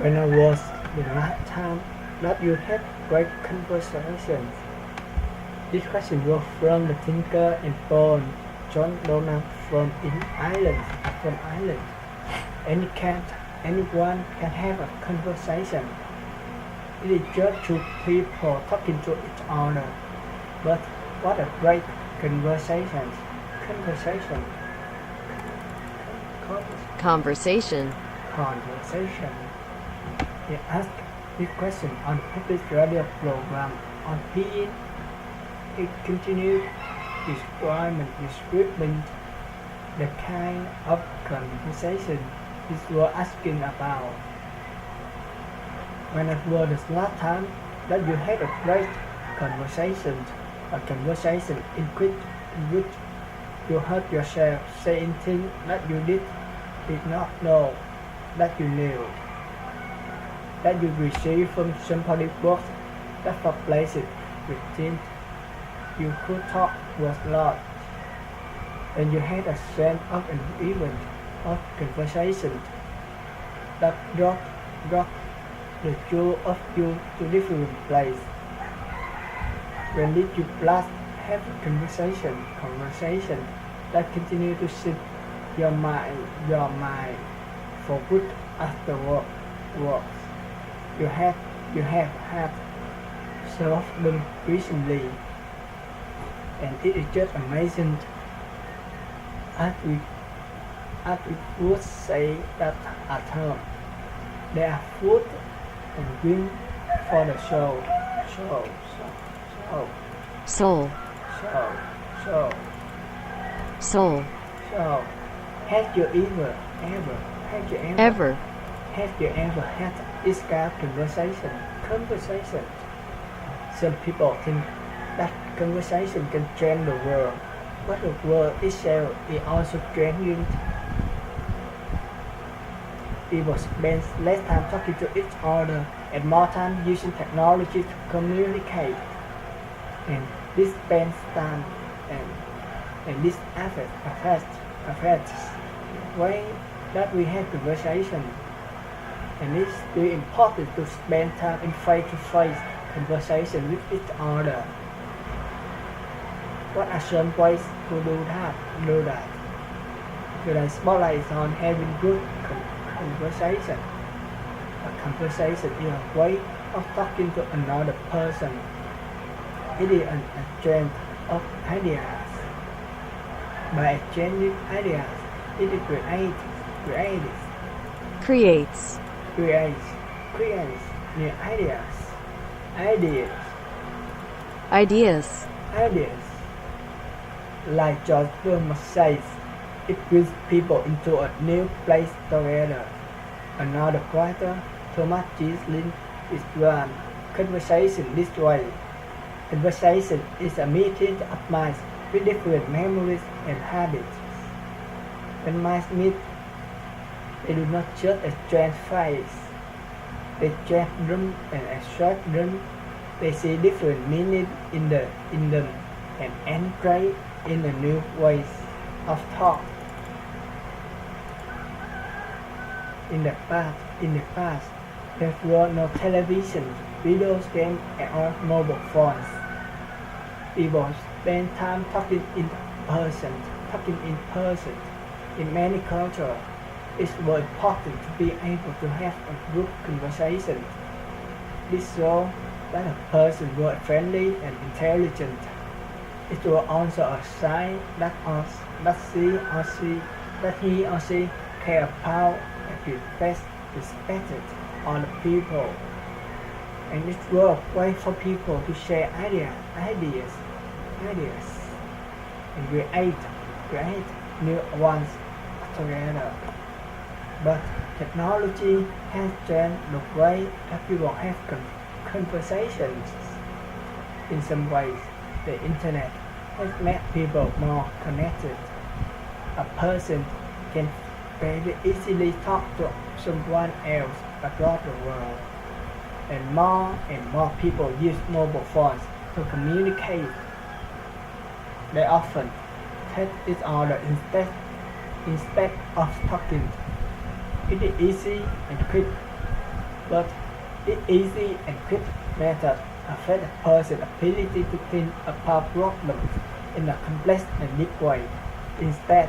When was the last time that you had great conversations? This question was from the thinker and poet John Donald from Ireland. Anyone can have a conversation. It is just two people talking to each other. But what a great conversation! Conversation. Conversation. Conversation. He asked this question on the public radio program on PE. He continued describing the kind of conversation he was asking about. When it was the last time that you had a great conversation, a conversation in which you heard yourself saying things that you did not know that you knew, that you received from somebody else, that for places within you could talk was lost, and you had a sense of an event of conversation that brought the two of you to different places. When did you last have a conversation that continue to sit your mind for good afterwards? You have had some of them recently, and it is just amazing. As we would say that at home, there are food and drink for the soul. Soul. Soul. Have you ever had this kind of conversation? Some people think that conversation can change the world, but the world itself is also changing. People spend less time talking to each other and more time using technology to communicate. And this spends time and this affects the way that we have conversation. And it's really important to spend time in face-to-face conversation with each other. What are some ways to do that? The spotlight on having good conversation. A conversation is a way of talking to another person. It is an exchange of ideas. By exchanging ideas, it creates new ideas. Like George Thomas says, it brings people into a new place together. Another writer, Thomas G. Lynn, is run conversation this way. Conversation is a meeting of minds with different memories and habits. When minds meet, they do not just exchange facts. They exchange them and extract them. They see different meaning in them and enter in a new ways of thought. In the past, there were no television, video games, or mobile phones. People spend time talking in person. In many cultures, it's very important to be able to have a good conversation. This shows that a person was friendly and intelligent. It was also a sign that he or she cared about and respected other people. And it was a way for people to share ideas, and create new ones together. But technology has changed the way that people have conversations. In some ways, the internet has made people more connected. A person can very easily talk to someone else across the world. And more people use mobile phones to communicate. They often text each other instead of talking. It is easy and quick but its easy and quick method affect a person's ability to think about problems in a complex and deep way. Instead,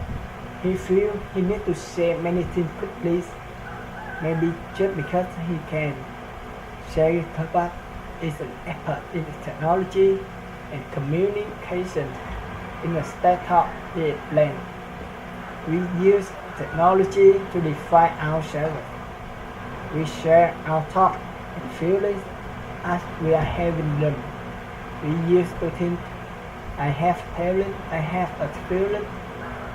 he feels he needs to say many things quickly, maybe just because he can. Sherry Tabat is an expert in technology and communication in a startup land. We use technology to define ourselves. We share our thoughts and feelings as we are having them. We used to think, I have talent, I have a feeling,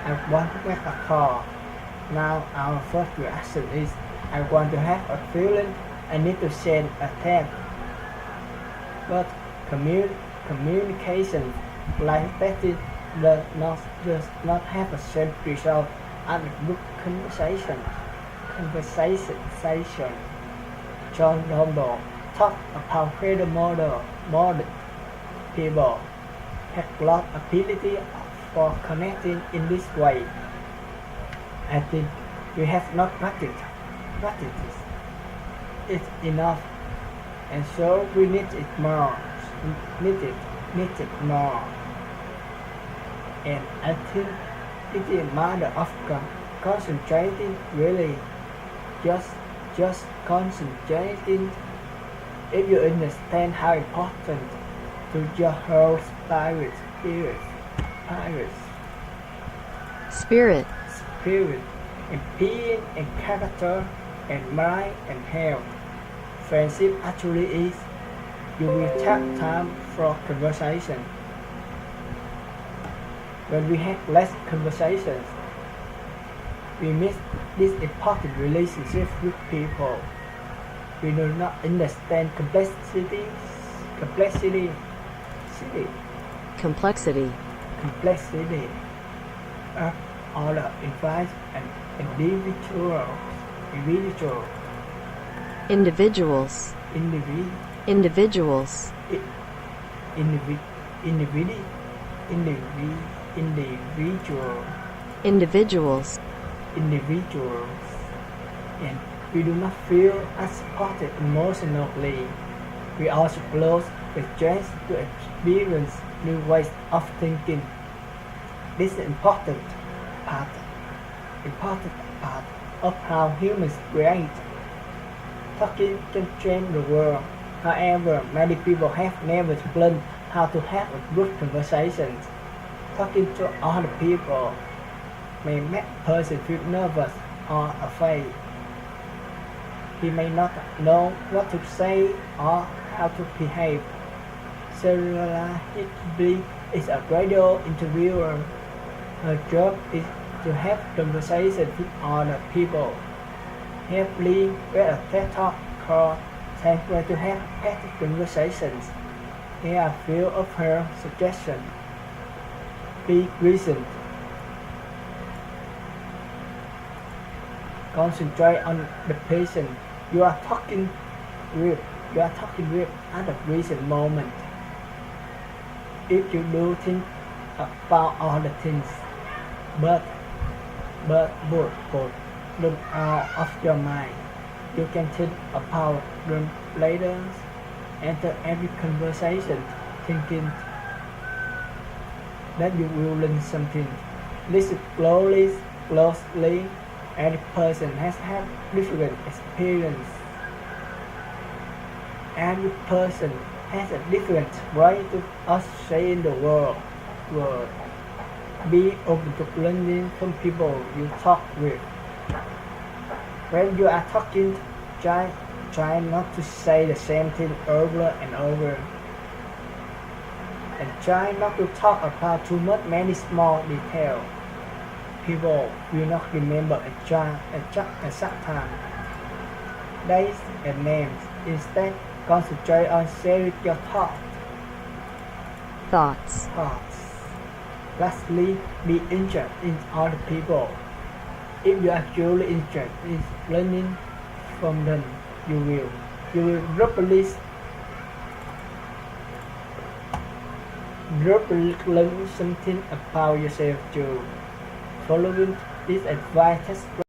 I want to make a car. Now our first reaction is, I want to have a feeling, I need to send a text. But communication like that does not have the same result as a good conversation. John Dumbo talked about freedom model people have lost ability for connecting in this way. I think we have not practiced it enough, and so we need it more. Need it more. And I think it is a matter of concentrating, really, just concentrating. If you understand how important to your whole spirit, and being and character and mind and health. Friendship actually is. You will take time for conversation. When we have less conversations, we miss this important relationship with people. We do not understand complexity of other advice and individuals. individuals, And we do not feel as supported emotionally. We also close with chance to experience new ways of thinking. This is important part of how humans create. Talking can change the world. However, many people have never learned how to have a good conversation. Talking to other people may make a person feel nervous or afraid. He may not know what to say or how to behave. Sarah Hickley is a radio interviewer. Her job is to have conversations with other people. Hickley read a TED Talk called "Time to Have Better Conversations." Here are a few of her suggestions. Be present. Concentrate on the person you are talking with at the present moment. If you do think about other things, but put them out of your mind, you can think about them later. Enter every conversation thinking that you will learn something. Listen closely. Every person has had different experience. Every person has a different way to us saying the word. Be open to learning from people you talk with. When you are talking, try not to say the same thing over and over. And try not to talk about too many small details. People will not remember exact time, days, and names. Instead, concentrate on sharing your thoughts. Lastly, be interested in other people. If you are truly interested in learning from them, you will rapidly learn something about yourself too. Following this advice has